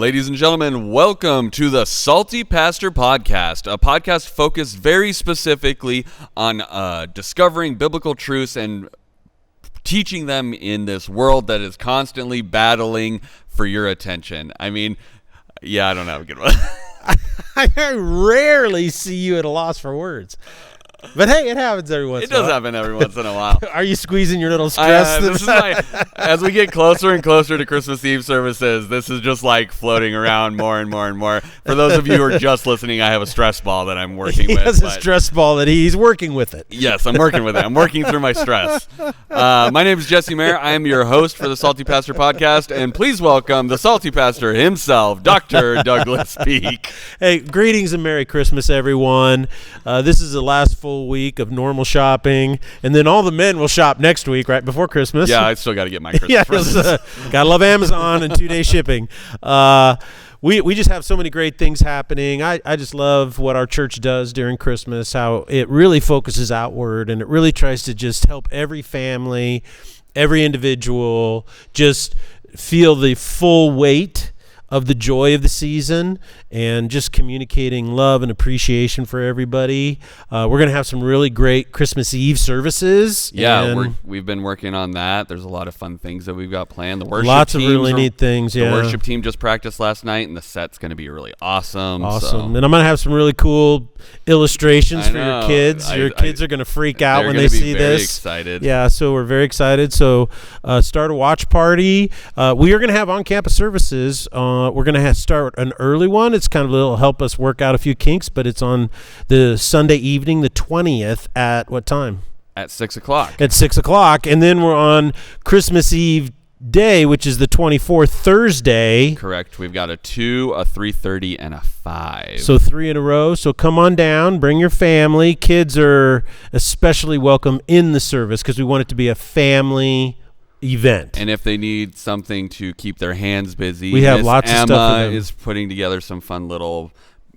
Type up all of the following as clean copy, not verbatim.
Ladies and gentlemen, welcome to the Salty Pastor Podcast, a podcast focused very specifically on discovering biblical truths and teaching them in this world that is constantly battling for your attention. I mean, yeah, I don't have a good one. I rarely see you at a loss for words. But hey, it happens every once in a while. It does happen every once in a while. Are you squeezing your little stress? As we get closer and closer to Christmas Eve services, this is just like floating around more and more and more. For those of you who are just listening, I have a stress ball that I'm working with. He has a stress ball that he's working with it. Yes, I'm working with it. I'm working through my stress. My name is Jesse Mayer. I am your host for the Salty Pastor Podcast, and please welcome the Salty Pastor himself, Dr. Douglas Peak. Hey, greetings and Merry Christmas, everyone. This is the last full week of normal shopping, and then all the men will shop next week, right before Christmas. Yeah, I still got to get my Christmas presents. Gotta love Amazon and 2-day shipping. We just have so many great things happening. I just love what our church does during Christmas, how it really focuses outward, and it really tries to just help every family, every individual just feel the full weight of the joy of the season and just communicating love and appreciation for everybody. We're going to have some really great Christmas Eve services. Yeah, we've been working on that. There's a lot of fun things that we've got planned. The worship Lots of really neat things, yeah. The worship team just practiced last night, and the set's going to be really awesome. Awesome. And I'm going to have some really cool illustrations for your kids. Your kids are going to freak out when they see this. They're very excited. Yeah, so we're very excited. So start a watch party. We are going to have on-campus services. We're going to start an early one. It's kind of it'll help us work out a few kinks, but it's on the Sunday evening, the 20th, at what time? At 6 o'clock. At 6 o'clock. And then we're on Christmas Eve day, which is the 24th, Thursday. Correct. We've got a 2, a 3:30, and a 5. So 3 in a row. So come on down. Bring your family. Kids are especially welcome in the service because we want it to be a family event. And if they need something to keep their hands busy, we have lots of stuff for them. Emma is putting together some fun little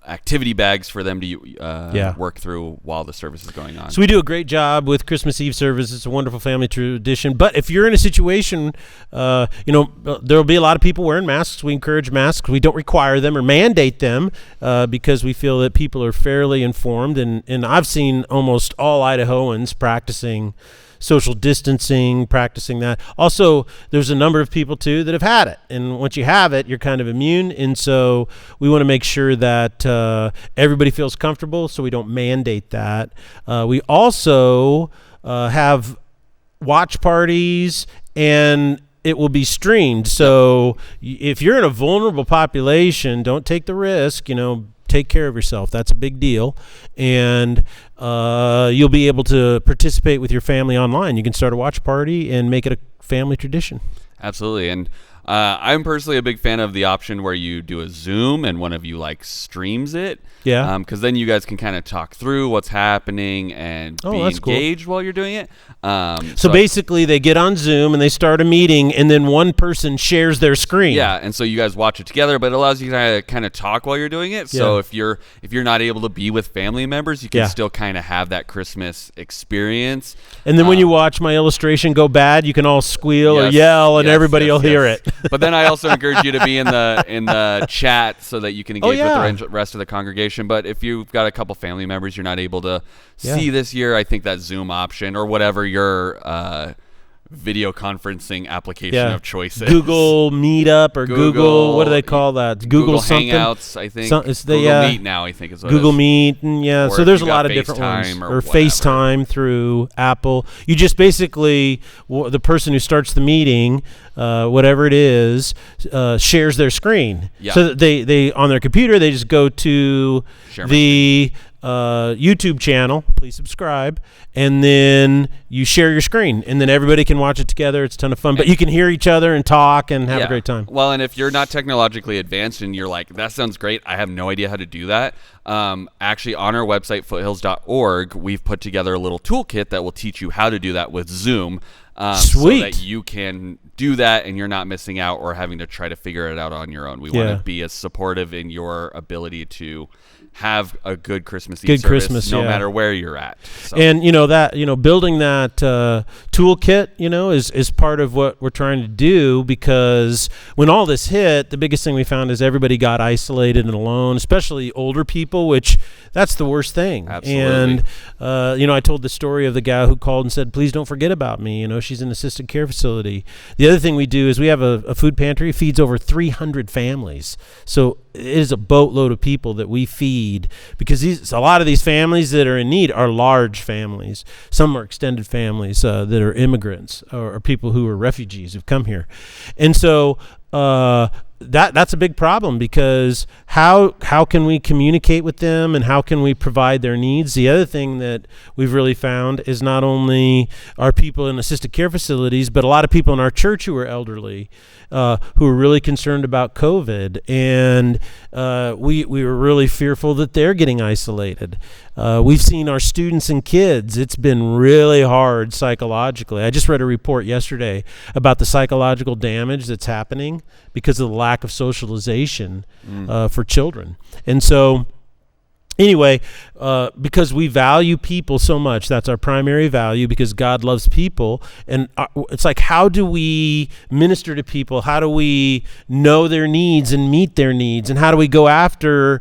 activity bags for them to work through while the service is going on. So we do a great job with Christmas Eve service. It's a wonderful family tradition. But if you're in a situation, there will be a lot of people wearing masks. We encourage masks. We don't require them or mandate them because we feel that people are fairly informed. And I've seen almost all Idahoans practicing social distancing, practicing that. Also, there's a number of people, too, that have had it. And once you have it, you're kind of immune. And so we want to make sure that everybody feels comfortable, so we don't mandate that. We also have watch parties, and it will be streamed. So if you're in a vulnerable population, don't take the risk, take care of yourself. That's a big deal. And you'll be able to participate with your family online. You can start a watch party and make it a family tradition. Absolutely. And I'm personally a big fan of the option where you do a Zoom and one of you streams it. Yeah. Because then you guys can kind of talk through what's happening and be engaged while you're doing it. So basically they get on Zoom and they start a meeting and then one person shares their screen. Yeah, and so you guys watch it together, but it allows you to kind of talk while you're doing it. So if you're not able to be with family members, you can still kind of have that Christmas experience. And then when you watch my illustration go bad, you can all squeal or yell and everybody will hear it. But then I also encourage you to be in the chat so that you can engage with the rest of the congregation. But if you've got a couple family members you're not able to see this year, I think that Zoom option or whatever your video conferencing application of choice is. Google Meetup or Google, what do they call that? Google something. Hangouts, I think. Google Meet now, I think is what Google it is. Meet, and so there's a lot of different ones. Or FaceTime through Apple. You just basically, the person who starts the meeting, whatever it is, shares their screen. Yeah. So that they on their computer, they just go to the YouTube channel, please subscribe, and then you share your screen, and then everybody can watch it together. It's a ton of fun, but you can hear each other and talk and have a great time. Well, and if you're not technologically advanced and you're like, that sounds great, I have no idea how to do that, actually on our website, foothills.org, we've put together a little toolkit that will teach you how to do that with Zoom. Sweet. So that you can do that and you're not missing out or having to try to figure it out on your own. We want to be as supportive in your ability to have a good Christmas Eve Good service Christmas, no yeah. matter where you're at. So. And building that toolkit, is part of what we're trying to do, because when all this hit, the biggest thing we found is everybody got isolated and alone, especially older people, which that's the worst thing. Absolutely. And I told the story of the guy who called and said, "Please don't forget about me." She's in an assisted care facility. The other thing we do is we have a food pantry, feeds over 300 families. So it is a boatload of people that we feed, because a lot of these families that are in need are large families. Some are extended families that are immigrants or people who are refugees who've come here. And so that's a big problem, because how can we communicate with them and how can we provide their needs? The other thing that we've really found is not only are people in assisted care facilities, but a lot of people in our church who are elderly, who are really concerned about COVID, and we were really fearful that they're getting isolated. We've seen our students and kids. It's been really hard psychologically. I just read a report yesterday about the psychological damage that's happening because of the lack of socialization for children. And so anyway, because we value people so much, that's our primary value, because God loves people. And it's like, how do we minister to people? How do we know their needs and meet their needs? And how do we go after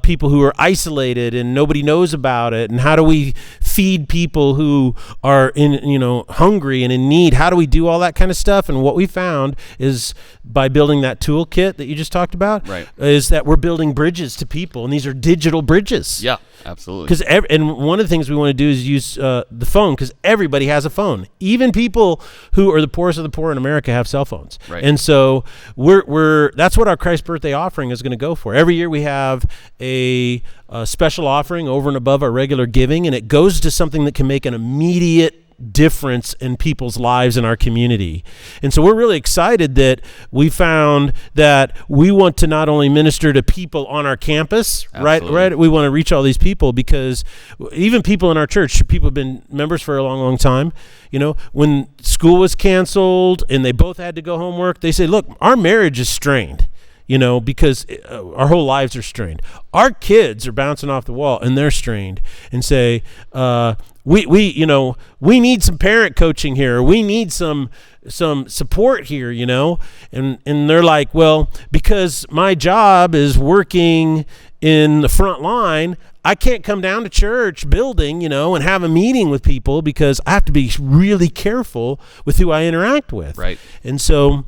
people who are isolated and nobody knows about it? And how do we feed people who are hungry and in need? How do we do all that kind of stuff? And what we found is, by building that toolkit that you just talked about, right, is that we're building bridges to people, and these are digital bridges. Yeah, absolutely. Because and one of the things we want to do is use the phone, because everybody has a phone. Even people who are the poorest of the poor in America have cell phones. Right. And so that's what our Christ birthday offering is going to go for. Every year we have a special offering over and above our regular giving, and it goes to something that can make an immediate difference in people's lives in our community. And so we're really excited that we found that we want to not only minister to people on our campus, right? We want to reach all these people, because even people in our church, people have been members for a long, long time. When school was canceled and they both had to go home work, they say, "Look, our marriage is strained." Because our whole lives are strained. Our kids are bouncing off the wall and they're strained, and say, we need some parent coaching here. We need some support here, and they're like, "Well, because my job is working in the front line, I can't come down to church building, and have a meeting with people, because I have to be really careful with who I interact with." Right. And so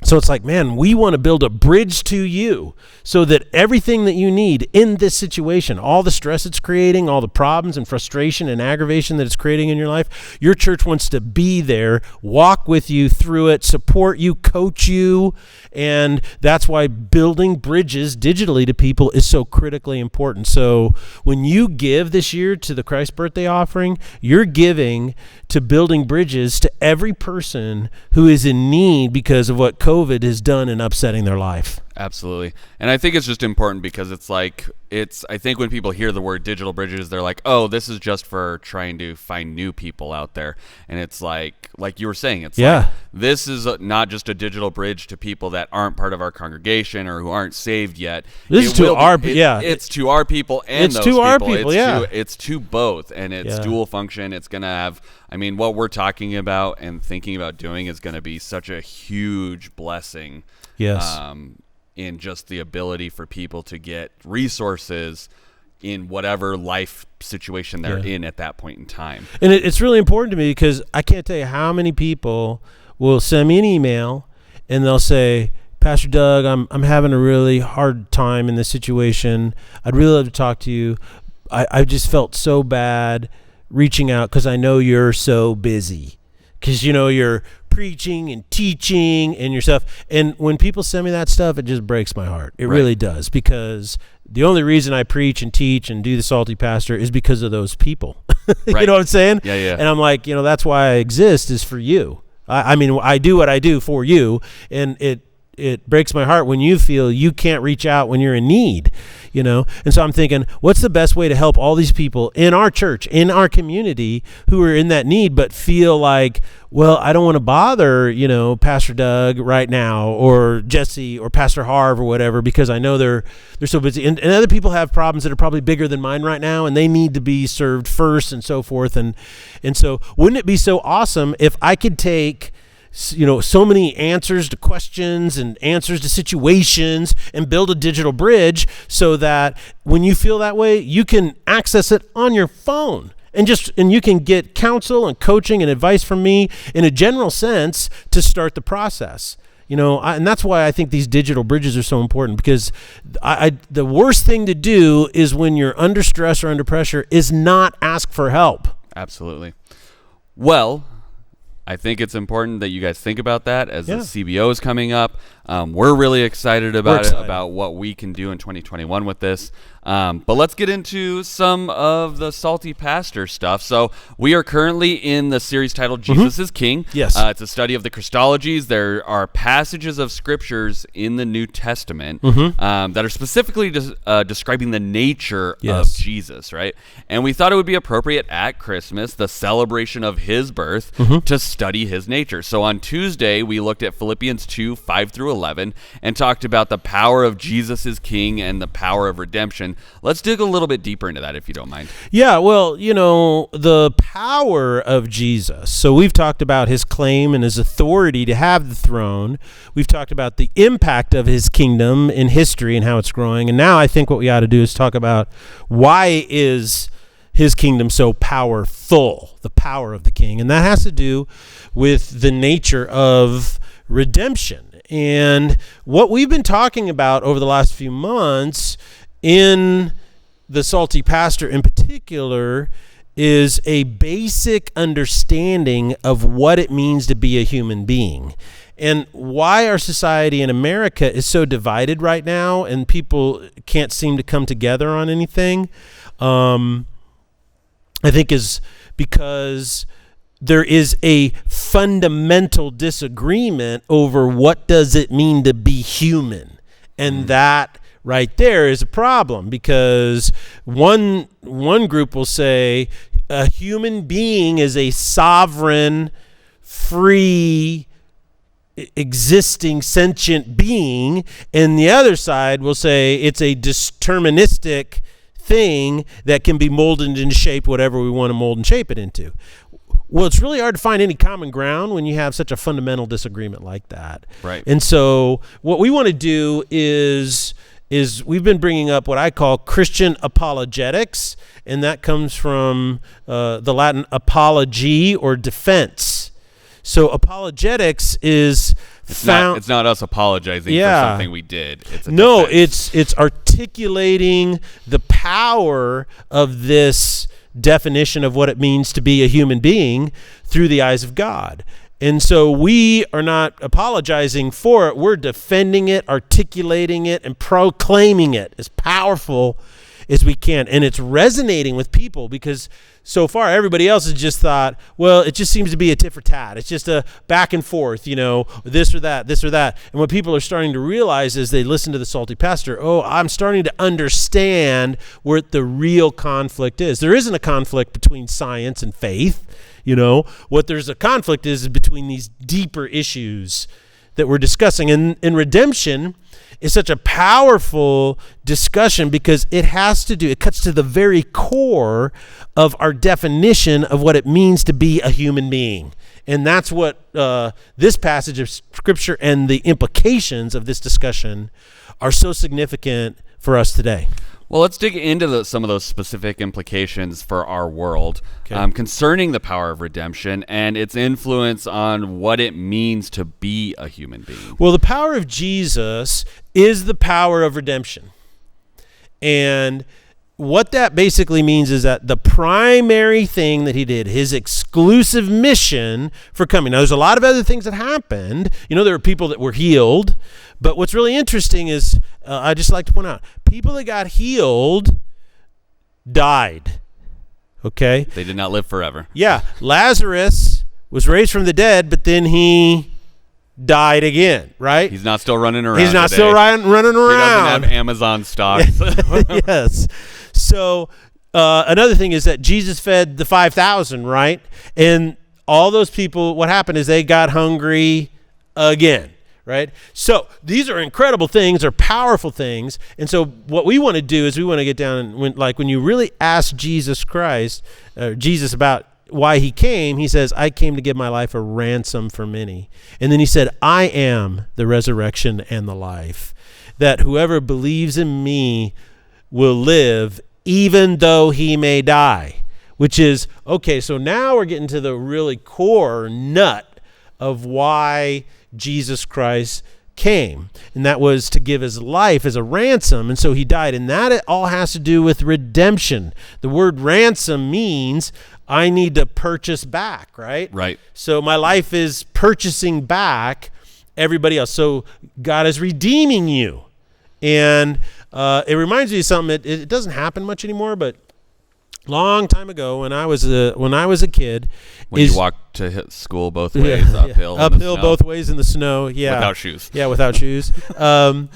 it's like, man, we want to build a bridge to you, so that everything that you need in this situation, all the stress it's creating, all the problems and frustration and aggravation that it's creating in your life, your church wants to be there, walk with you through it, support you, coach you. And that's why building bridges digitally to people is so critically important. So when you give this year to the Christ birthday offering, you're giving to building bridges to every person who is in need because of what COVID has done in upsetting their life. Absolutely. And I think it's just important, because I think when people hear the word digital bridges, they're like, "Oh, this is just for trying to find new people out there." And it's like you were saying, it's like, this is not just a digital bridge to people that aren't part of our congregation or who aren't saved yet. It's to our people and it's those to our people. It's to both, and it's dual function. It's going to have, what we're talking about and thinking about doing is going to be such a huge blessing. Yes. In just the ability for people to get resources in whatever life situation they're in at that point in time. And it's really important to me, because I can't tell you how many people will send me an email and they'll say, "Pastor Doug, I'm having a really hard time in this situation. I'd really love to talk to you. I just felt so bad reaching out, because I know you're so busy, because you're preaching and teaching and your stuff." And when people send me that stuff, it just breaks my heart. It really does, because the only reason I preach and teach and do the Salty Pastor is because of those people. You know what I'm saying? Yeah. And I'm like, that's why I exist, is for you. I do what I do for you, and it breaks my heart when you feel you can't reach out when you're in need, And so I'm thinking, what's the best way to help all these people in our church, in our community who are in that need, but feel like, well, I don't want to bother, Pastor Doug right now, or Jesse or Pastor Harv or whatever, because I know they're so busy. And other people have problems that are probably bigger than mine right now, and they need to be served first and so forth. And so wouldn't it be so awesome if I could take so many answers to questions and answers to situations and build a digital bridge so that when you feel that way, you can access it on your phone and you can get counsel and coaching and advice from me in a general sense to start the process. And that's why I think these digital bridges are so important, because the worst thing to do is when you're under stress or under pressure is not ask for help. Absolutely. Well, I think it's important that you guys think about that as the CBO is coming up. We're really excited about it, about what we can do in 2021 with this. But let's get into some of the Salty Pastor stuff. So we are currently in the series titled Jesus is King. Yes. It's a study of the Christologies. There are passages of scriptures in the New Testament that are specifically describing the nature of Jesus, right? And we thought it would be appropriate at Christmas, the celebration of his birth, to study his nature. So on Tuesday, we looked at Philippians 2, 5 through 11, and talked about the power of Jesus as King and the power of redemption. Let's dig a little bit deeper into that, if you don't mind. Yeah, well, the power of Jesus. So we've talked about his claim and his authority to have the throne. We've talked about the impact of his kingdom in history and how it's growing. And now I think what we ought to do is talk about why is his kingdom so powerful, the power of the king. And that has to do with the nature of redemption. And what we've been talking about over the last few months in the Salty Pastor in particular is a basic understanding of what it means to be a human being, and why our society in America is so divided right now and people can't seem to come together on anything. I think is because there is a fundamental disagreement over what does it mean to be human. And that right there is a problem, because one group will say a human being is a sovereign, free, existing, sentient being, and the other side will say it's a deterministic thing that can be molded and shaped whatever we want to mold and shape it into. Well, it's really hard to find any common ground when you have such a fundamental disagreement like that. Right. And so what we want to do is we've been bringing up what I call Christian apologetics, and that comes from the Latin apology or defense. So apologetics is it's not us apologizing for something we did. It's articulating the power of this definition of what it means to be a human being through the eyes of God. And so we are not apologizing for it. We're defending it, articulating it, and proclaiming it as powerful as we can. And it's resonating with people because so far everybody else has just thought, well, it just seems to be a tit for tat. It's just a back and forth, this or that, this or that. And what people are starting to realize as they listen to the Salty Pastor, I'm starting to understand where the real conflict is. There isn't a conflict between science and faith. What there's a conflict is between these deeper issues that we're discussing. And redemption is such a powerful discussion because it cuts to the very core of our definition of what it means to be a human being. And that's what this passage of Scripture and the implications of this discussion are so significant for us today. Well, let's dig into some of those specific implications for our world concerning the power of redemption and its influence on what it means to be a human being. Well, the power of Jesus is the power of redemption. And what that basically means is that the primary thing that he did, his exclusive mission for coming. Now, there's a lot of other things that happened. There were people that were healed. But what's really interesting is, I just like to point out, people that got healed died. Okay? They did not live forever. Yeah. Lazarus was raised from the dead, but then he died again, right? He's not still running around. He's not today. still running around. He doesn't have Amazon stock. Yes. So another thing is that Jesus fed the 5,000, right? And all those people, what happened is they got hungry again, right? So these are incredible things, they're powerful things. And so what we want to do is we want to get down and when you really ask Jesus Christ, Jesus about why he came, he says, I came to give my life a ransom for many. And then he said, I am the resurrection and the life, that whoever believes in me will live even though he may die. Which is, okay, so now we're getting to the really core nut of why Jesus Christ came. And that was to give his life as a ransom. And so he died. And that it all has to do with redemption. The word ransom means I need to purchase back, right? Right. So my life is purchasing back everybody else. So God is redeeming you. And it reminds me of something. It doesn't happen much anymore, but long time ago when I was a kid, when you walked to school both ways, uphill, both ways in the snow, without shoes. Yeah, without shoes. What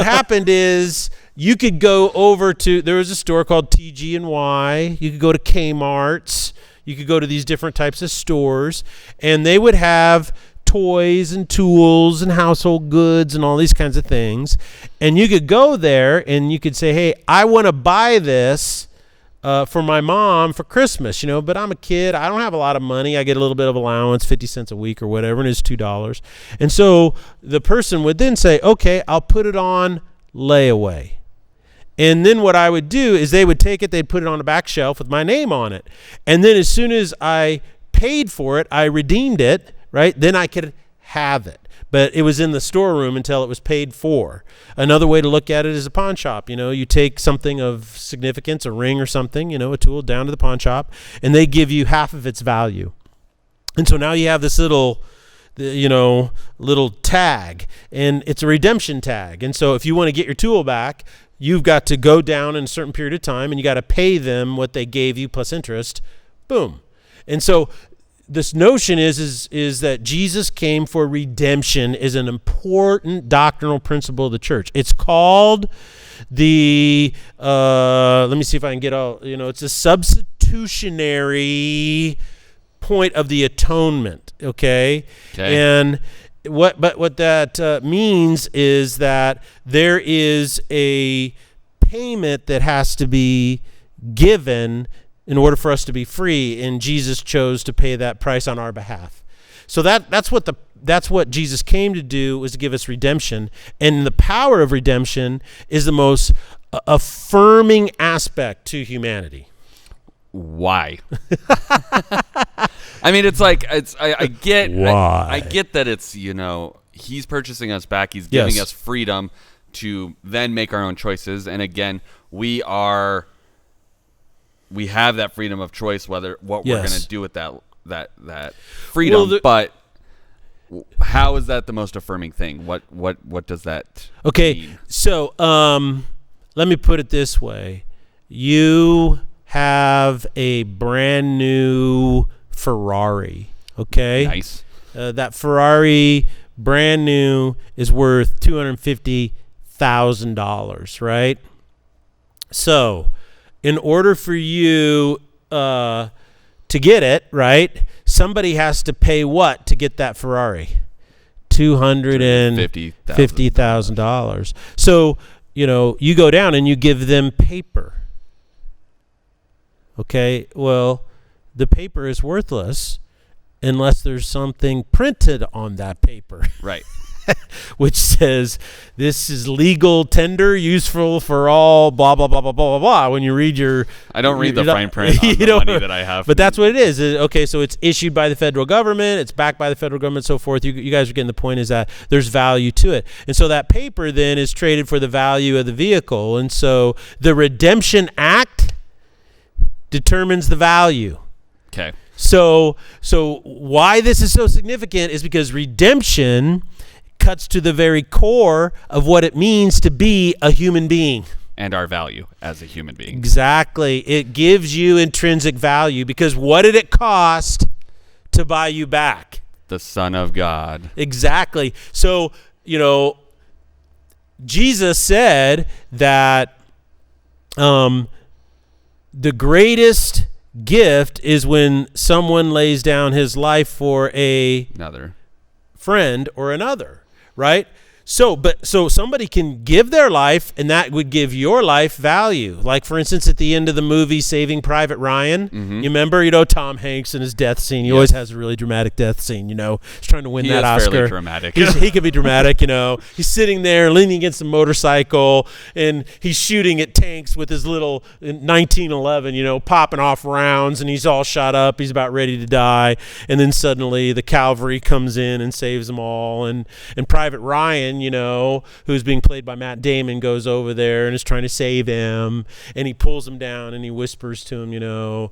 happened is you could go over to, there was a store called TG&Y. You could go to Kmart's. You could go to these different types of stores, and they would have toys and tools and household goods and all these kinds of things. And you could go there and you could say, hey, I want to buy this for my mom for Christmas, but I'm a kid. I don't have a lot of money. I get a little bit of allowance, 50 cents a week or whatever, and it's $2. And so the person would then say, okay, I'll put it on layaway. And then what I would do is they would take it, they'd put it on a back shelf with my name on it. And then as soon as I paid for it, I redeemed it, right? Then I could have it. But it was in the storeroom until it was paid for. Another way to look at it is a pawn shop. You take something of significance, a ring or something, a tool, down to the pawn shop, and they give you half of its value. And so now you have this little tag, and it's a redemption tag. And so if you want to get your tool back, you've got to go down in a certain period of time, and you got to pay them what they gave you plus interest. Boom. And so this notion is that Jesus came for redemption is an important doctrinal principle of the church. It's called the, let me see if I can get all, it's a substitutionary point of the atonement, okay? And what that means is that there is a payment that has to be given in order for us to be free, and Jesus chose to pay that price on our behalf. So that's what Jesus came to do, was to give us redemption. And the power of redemption is the most affirming aspect to humanity. Why? I mean, it's like I get Why? I get that it's he's purchasing us back. He's giving us freedom to then make our own choices. And again, we have that freedom of choice what we're going to do with that freedom. Well, but how is that the most affirming thing? What does that mean? So let me put it this way. You have a brand new Ferrari, okay? Nice. That Ferrari, brand new, is worth $250,000, right? So in order for you to get it, right, somebody has to pay what to get that Ferrari? $250,000. So, you go down and you give them paper. Okay, well, the paper is worthless unless there's something printed on that paper. Right. Which says this is legal tender, useful for all, blah, blah, blah, blah, blah, blah, blah. When you read I don't read the fine print on the money that I have. But that's what it is. Okay, so it's issued by the federal government. It's backed by the federal government, so forth. You guys are getting the point, is that there's value to it. And so that paper then is traded for the value of the vehicle. And so the Redemption Act determines the value. Okay. So why this is so significant is because redemption cuts to the very core of what it means to be a human being. And our value as a human being. Exactly. It gives you intrinsic value, because what did it cost to buy you back? the Son of God. Exactly. So, Jesus said that the greatest gift is when someone lays down his life for Another friend or another, right? So somebody can give their life, and that would give your life value. Like, for instance, at the end of the movie Saving Private Ryan, you remember, Tom Hanks in his death scene. He always has a really dramatic death scene, He's trying to win that Oscar. Fairly dramatic. He can be dramatic, He's sitting there leaning against a motorcycle, and he's shooting at tanks with his little 1911, popping off rounds, and he's all shot up. He's about ready to die. And then suddenly the cavalry comes in and saves them all. And Private Ryan, who's being played by Matt Damon, goes over there and is trying to save him, and he pulls him down and he whispers to him,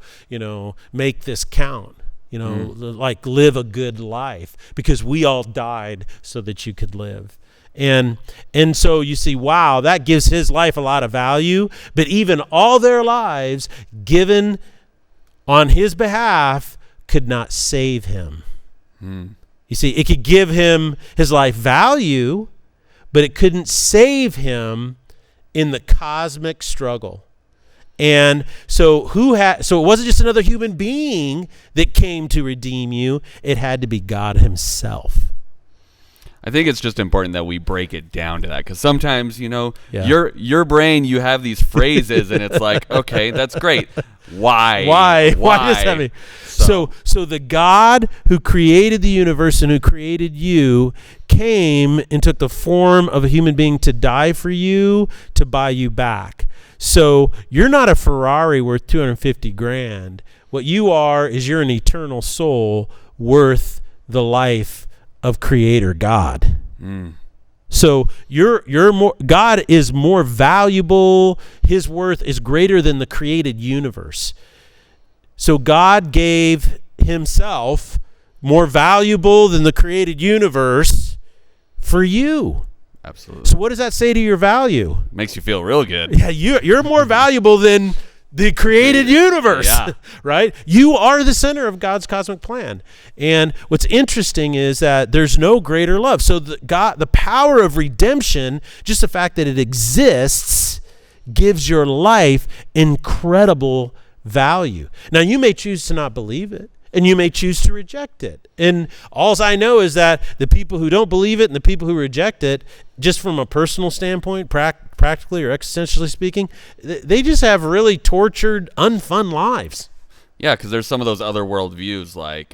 make this count, like live a good life, because we all died so that you could live. And so you see, wow, that gives his life a lot of value, but even all their lives given on his behalf could not save him. You see, it could give him his life value, but it couldn't save him in the cosmic struggle. And so so it wasn't just another human being that came to redeem you. It had to be God himself. I think it's just important that we break it down to that, because sometimes, your brain, you have these phrases and it's like, okay, that's great. Why? Why does that mean? So the God who created the universe and who created you came and took the form of a human being to die for you, to buy you back. So you're not a Ferrari worth $250,000. What you are is you're an eternal soul worth the life of Creator God. So you're more, God is more valuable. His worth is greater than the created universe. So God gave himself more valuable than the created universe for you. Absolutely. So what does that say to your value? Makes you feel real good. Yeah, you're more valuable than the created universe, right? You are the center of God's cosmic plan. And what's interesting is that there's no greater love. So the power of redemption, just the fact that it exists, gives your life incredible value. Now, you may choose to not believe it, and you may choose to reject it. And all I know is that the people who don't believe it and the people who reject it, just from a personal standpoint, practically or existentially speaking, they just have really tortured, unfun lives. Yeah, because there's some of those other worldviews, like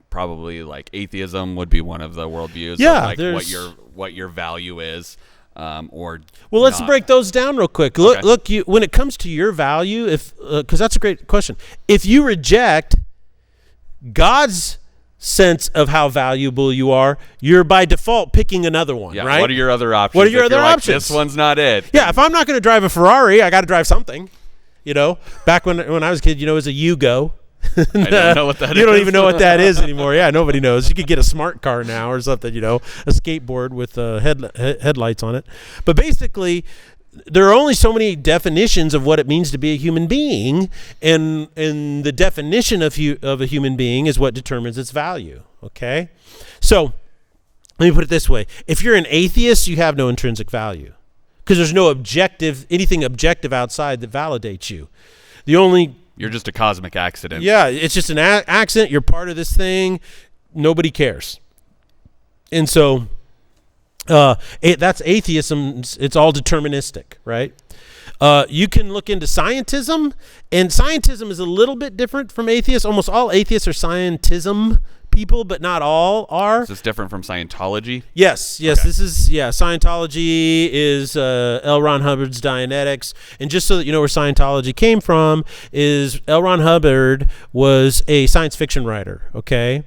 probably like atheism would be one of the worldviews. Yeah, of like what your value is. Let's break those down real quick. Look, when it comes to your value, because that's a great question. If you reject God's sense of how valuable you are, you're by default picking another one, right? What are your other options? What are your other options? This one's not it. Yeah, if I'm not going to drive a Ferrari, I got to drive something. Back when I was a kid, it was a Yugo. I don't know what that is. You don't even know what that is anymore. Yeah, nobody knows. You could get a smart car now or something, a skateboard with headlights on it. But basically, there are only so many definitions of what it means to be a human being, and the definition of a human being is what determines its value, okay? So let me put it this way. If you're an atheist, you have no intrinsic value because there's no anything objective outside that validates you. You're just a cosmic accident. Yeah, it's just an accident. You're part of this thing. Nobody cares. And so that's atheism. It's all deterministic, right? You can look into scientism, and scientism is a little bit different from atheists. Almost all atheists are scientism people, but not all are. Is this different from Scientology? Yes. Okay. This is, Scientology is L. Ron Hubbard's Dianetics. And just so that you know where Scientology came from, is L. Ron Hubbard was a science fiction writer, okay?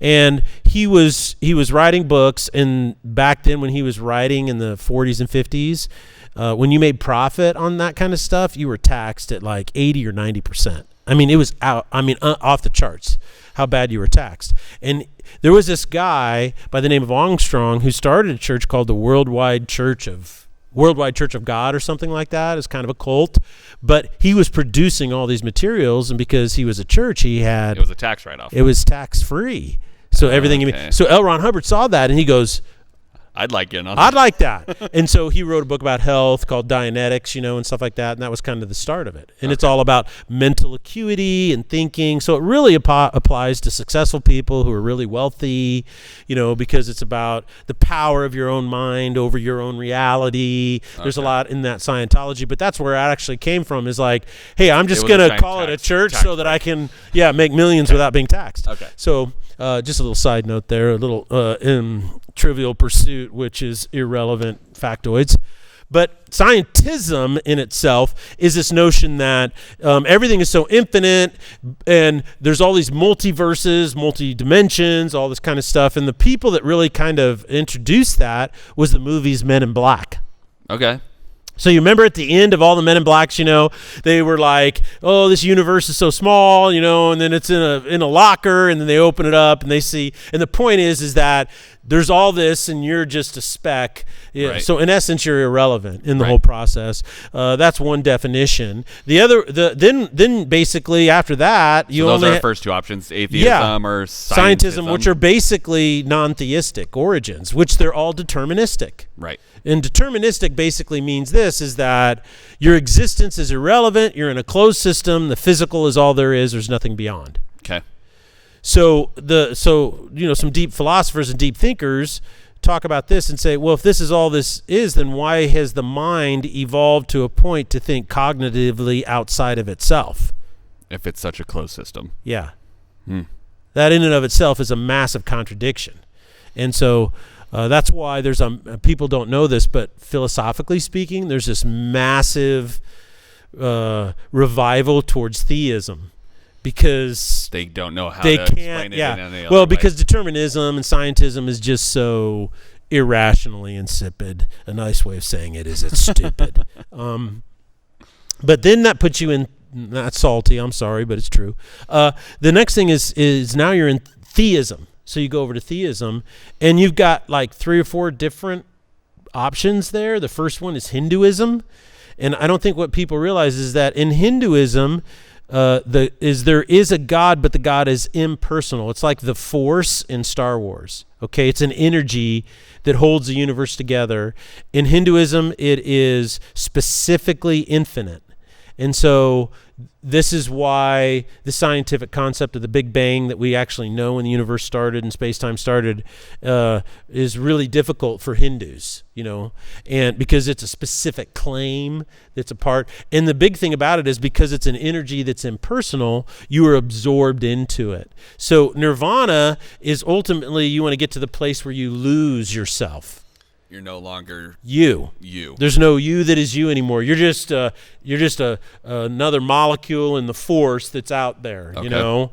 And he was writing books, and back then when he was writing in the 40s and 50s, when you made profit on that kind of stuff, you were taxed at like 80 or 90%. I mean, it was off the charts how bad you were taxed. And there was this guy by the name of Armstrong who started a church called the Worldwide Church of God or something like that. It's kind of a cult. But he was producing all these materials, and because he was a church, it was a tax write-off. It was tax-free. So everything. Okay. So L. Ron Hubbard saw that, and he goes, I'd like in on I'd like that. And so he wrote a book about health called Dianetics, and stuff like that. And that was kind of the start of it. And it's all about mental acuity and thinking. So it really applies to successful people who are really wealthy, because it's about the power of your own mind over your own reality. There's a lot in that Scientology, but that's where it actually came from, is like, hey, I'm just going to call it a church so that I can, make millions without being taxed. Okay. So just a little side note there, a little trivial pursuit, which is irrelevant factoids. But scientism in itself is this notion that everything is so infinite, and there's all these multiverses, multi-dimensions, all this kind of stuff. And the people that really kind of introduced that was the movies Men in Black. Okay. So you remember at the end of all the Men in Blacks, they were like, oh, this universe is so small, and then it's in a locker, and then they open it up and they see. And the point is that there's all this, and you're just a speck. Yeah. Right. So in essence, you're irrelevant in the whole process. That's one definition. The other, then basically after that, you those only are our first two options: atheism or scientism, which are basically non-theistic origins, which they're all deterministic. Right. And deterministic basically means this, is that your existence is irrelevant. You're in a closed system. The physical is all there is. There's nothing beyond. Okay. So some deep philosophers and deep thinkers talk about this and say, well, if this is all this is, then why has the mind evolved to a point to think cognitively outside of itself? If it's such a closed system. Yeah. That in and of itself is a massive contradiction. And so that's why there's people don't know this, but philosophically speaking, there's this massive revival towards theism, because they don't know how to explain it in any other way. Because determinism and scientism is just so irrationally insipid. A nice way of saying it is it's stupid. But then that puts you in, not salty, I'm sorry, but it's true. The next thing is now you're in theism. So you go over to theism, and you've got like 3 or 4 different options there. The first one is Hinduism. And I don't think what people realize is that in Hinduism, there is a God, but the God is impersonal. It's like the Force in Star Wars. Okay, it's an energy that holds the universe together. In Hinduism, it is specifically infinite. And so this is why the scientific concept of the Big Bang that we actually know when the universe started and space-time started is really difficult for Hindus, and because it's a specific claim that's a part. And the big thing about it is because it's an energy that's impersonal, you are absorbed into it. So nirvana is ultimately you want to get to the place where you lose yourself. You're no longer you. There's no you that is you anymore. You're just another molecule in the force that's out there. Okay.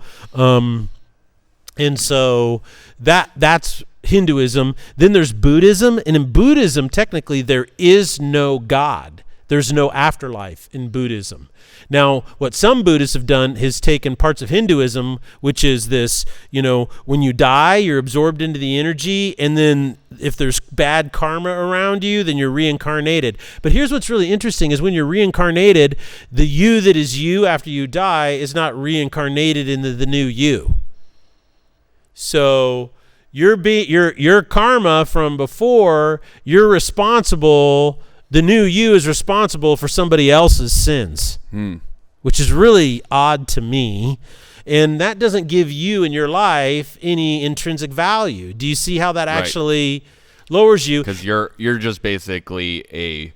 And so that's Hinduism. Then there's Buddhism, and in Buddhism, technically, there is no God. There's no afterlife in Buddhism. Now, what some Buddhists have done is taken parts of Hinduism, which is this, when you die, you're absorbed into the energy, and then if there's bad karma around you, then you're reincarnated. But here's what's really interesting is when you're reincarnated, the you that is you after you die is not reincarnated into the new you. So your karma from before, you're responsible. The new you is responsible for somebody else's sins, which is really odd to me. And that doesn't give you in your life any intrinsic value. Do you see how that actually lowers you? Because you're just basically a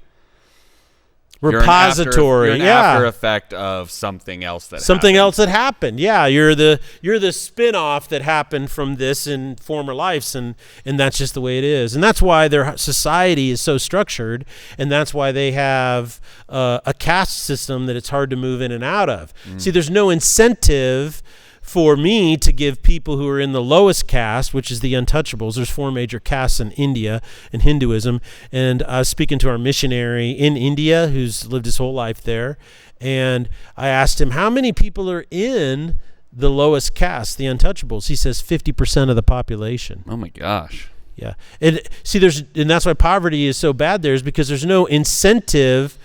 repository. You're an after effect of something else that happened. Yeah, you're the spin-off that happened from this in former lives, and that's just the way it is. And that's why their society is so structured, and that's why they have a caste system that it's hard to move in and out of. See, there's no incentive for me to give people who are in the lowest caste, which is the untouchables. There's 4 major castes in India in Hinduism. And I was speaking to our missionary in India who's lived his whole life there. And I asked him, how many people are in the lowest caste, the untouchables? He says 50% of the population. Oh my gosh. Yeah. And see, and that's why poverty is so bad there, is because there's no incentive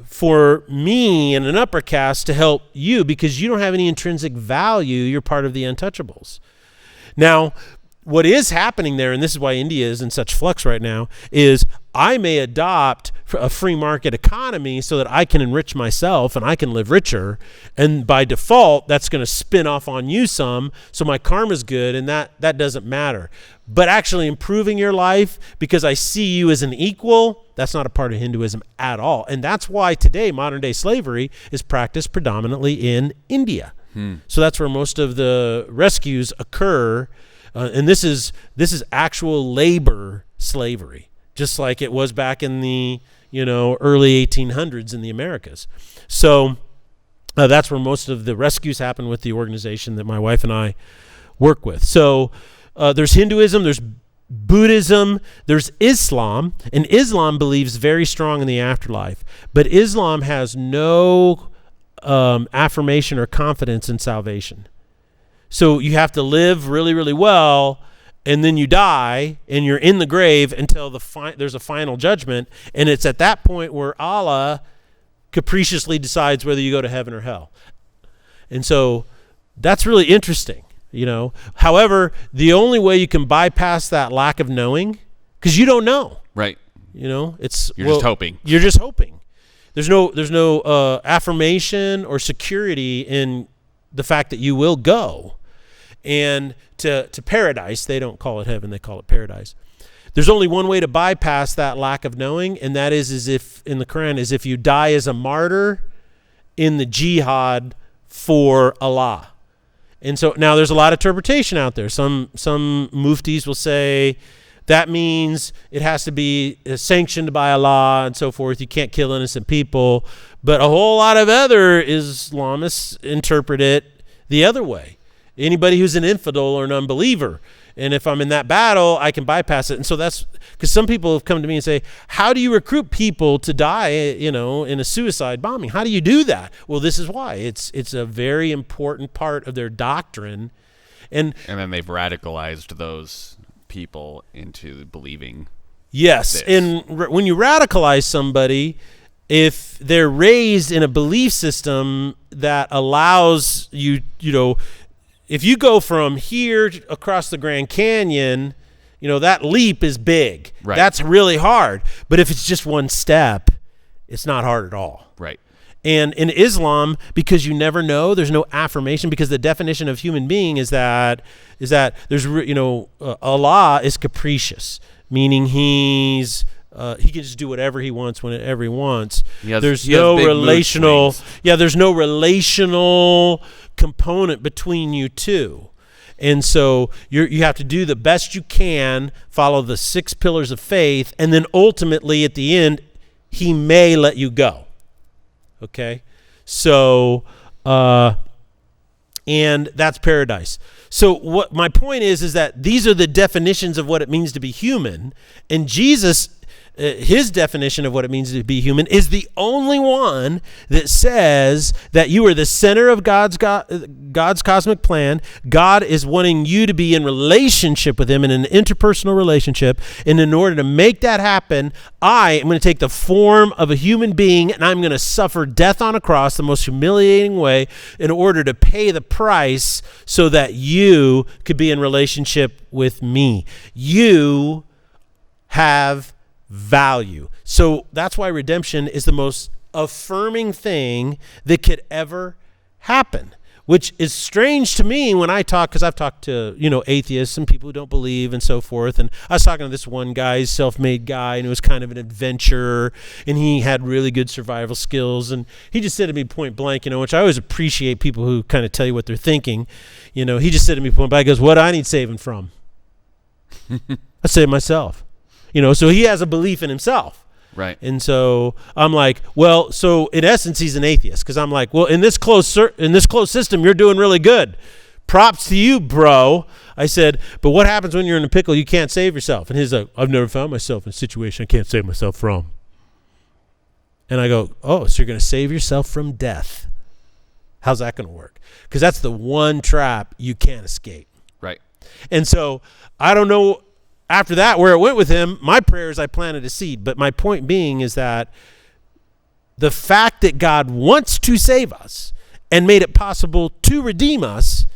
for me in an upper caste to help you, because you don't have any intrinsic value. You're part of the untouchables. Now, what is happening there, and this is why India is in such flux right now, is I may adopt a free market economy so that I can enrich myself and I can live richer. And by default, that's going to spin off on you some. So my karma's good, and that doesn't matter. But actually improving your life because I see you as an equal, that's not a part of Hinduism at all. And that's why today modern day slavery is practiced predominantly in India. So that's where most of the rescues occur. And this is actual labor slavery, just like it was back in the early 1800s in the Americas. So that's where most of the rescues happen with the organization that my wife and I work with. So there's Hinduism, there's Buddhism, there's Islam, and Islam believes very strong in the afterlife. But Islam has no affirmation or confidence in salvation. So you have to live really, really well, and then you die, and you're in the grave until there's a final judgment, and it's at that point where Allah capriciously decides whether you go to heaven or hell. And so that's really interesting, However, the only way you can bypass that lack of knowing, because you don't know. Right. You're just hoping. You're just hoping. There's no affirmation or security in the fact that you will go. And to paradise, they don't call it heaven, they call it paradise. There's only one way to bypass that lack of knowing, and that is if in the Quran is if you die as a martyr in the jihad for Allah. And so now there's a lot of interpretation out there. Some muftis will say that means it has to be sanctioned by Allah and so forth. You can't kill innocent people. But a whole lot of other Islamists interpret it the other way. Anybody who's an infidel or an unbeliever. And if I'm in that battle, I can bypass it. And so that's because some people have come to me and say, how do you recruit people to die, in a suicide bombing? How do you do that? Well, this is why. It's a very important part of their doctrine. And then they've radicalized those people into believing. Yes. This. And when you radicalize somebody, if they're raised in a belief system that allows you, if you go from here across the Grand Canyon, that leap is big. Right. That's really hard. But if it's just one step, it's not hard at all. Right. And in Islam, because you never know, there's no affirmation, because the definition of human being is that there's, Allah is capricious, meaning he can just do whatever he wants whenever he wants. There's no relational component between you two. And so you have to do the best you can, follow the 6 pillars of faith, and then ultimately at the end, he may let you go. Okay? So, and that's paradise. So what my point is that these are the definitions of what it means to be human, and Jesus, his definition of what it means to be human is the only one that says that you are the center of God's cosmic plan. God is wanting you to be in relationship with him in an interpersonal relationship. And in order to make that happen, I am going to take the form of a human being, and I'm going to suffer death on a cross, the most humiliating way, in order to pay the price so that you could be in relationship with me. You have value. So that's why redemption is the most affirming thing that could ever happen, which is strange to me when I talk, because I've talked to, atheists and people who don't believe and so forth. And I was talking to this one guy, self-made guy, and it was kind of an adventurer, and he had really good survival skills. And he just said to me point blank, which I always appreciate people who kind of tell you what they're thinking. He just said to me point blank, he goes, "What do I need saving from?" I save myself. So he has a belief in himself. Right. And so I'm like, well, so in essence, he's an atheist, because I'm like, well, in this closed system, you're doing really good. Props to you, bro. I said, but what happens when you're in a pickle? You can't save yourself. And he's like, I've never found myself in a situation I can't save myself from. And I go, oh, so you're going to save yourself from death. How's that going to work? Because that's the one trap you can't escape. Right. And so I don't know. After that, where it went with him, my prayer is I planted a seed. But my point being is that the fact that God wants to save us and made it possible to redeem us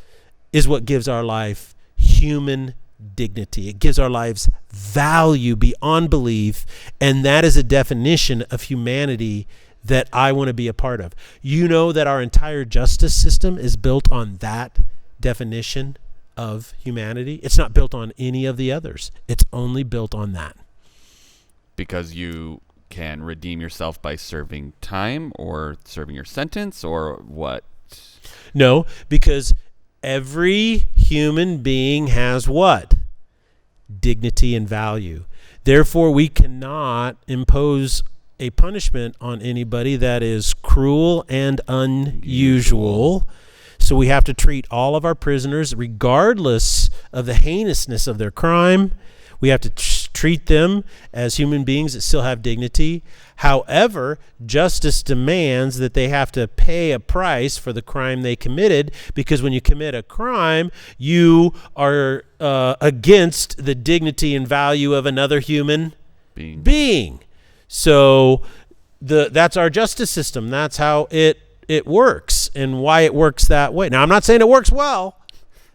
is what gives our life human dignity. It gives our lives value beyond belief, and that is a definition of humanity that I want to be a part of. You know that our entire justice system is built on that definition of humanity. It's not built on any of the others. It's only built on that. Because you can redeem yourself by serving time or serving your sentence, or what? No, because every human being has what? Dignity and value. Therefore, we cannot impose a punishment on anybody that is cruel and unusual. So we have to treat all of our prisoners, regardless of the heinousness of their crime. We have to treat them as human beings that still have dignity. However, justice demands that they have to pay a price for the crime they committed, because when you commit a crime, you are against the dignity and value of another human being. So that's our justice system. That's how it works, and why it works that way. Now, I'm not saying it works well.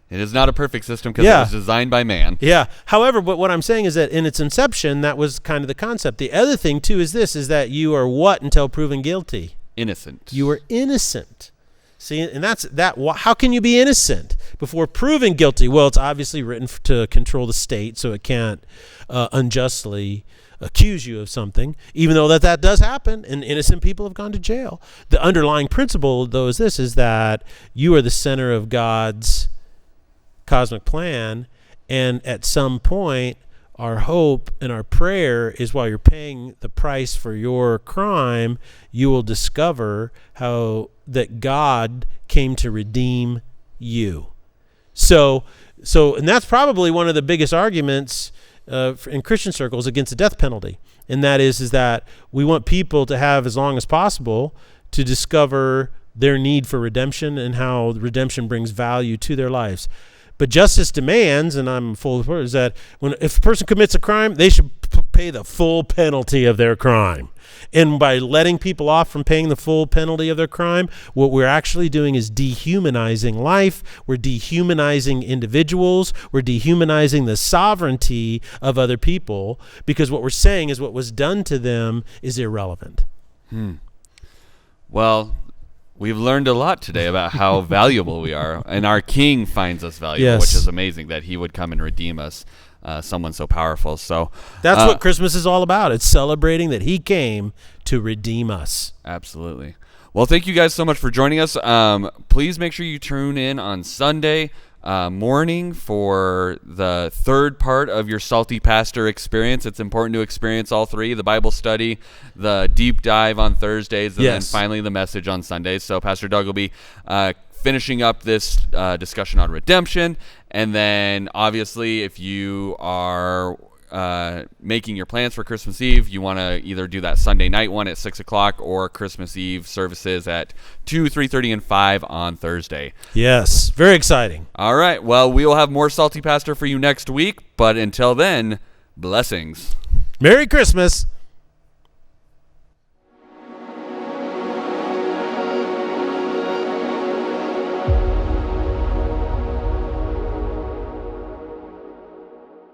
It is not a perfect system because it was designed by man. Yeah. However, but what I'm saying is that in its inception, that was kind of the concept. The other thing, too, is that you are what until proven guilty? Innocent. You are innocent. See, and that's that. How can you be innocent before proven guilty? Well, it's obviously written to control the state, so it can't unjustly accuse you of something, even though that does happen, and innocent people have gone to jail. The underlying principle, though, is that you are the center of God's cosmic plan, and at some point our hope and our prayer is, while you're paying the price for your crime, you will discover how that God came to redeem you. So and that's probably one of the biggest arguments in Christian circles against the death penalty, and that is that we want people to have as long as possible to discover their need for redemption and how redemption brings value to their lives. But justice demands, and I'm full of words, that if a person commits a crime, they should pay the full penalty of their crime. And by letting people off from paying the full penalty of their crime, what we're actually doing is dehumanizing life. We're dehumanizing individuals. We're dehumanizing the sovereignty of other people, because what we're saying is what was done to them is irrelevant. Well, we've learned a lot today about how valuable we are, and our King finds us valuable, which is amazing that he would come and redeem us, someone so powerful. So that's what Christmas is all about. It's celebrating that he came to redeem us. Absolutely. Well, thank you guys so much for joining us. Please make sure you tune in on Sunday morning for the third part of your Salty Pastor experience. It's important to experience all three: the Bible study, the deep dive on Thursdays, and then finally the message on Sundays. So Pastor Doug will be finishing up this discussion on redemption. And then obviously, if you are making your plans for Christmas Eve, you want to either do that Sunday night one at 6 o'clock or Christmas Eve services at 2, 3:30, and 5 on Thursday. Yes, very exciting. All right, well, we will have more Salty Pastor for you next week, but until then, blessings. Merry Christmas.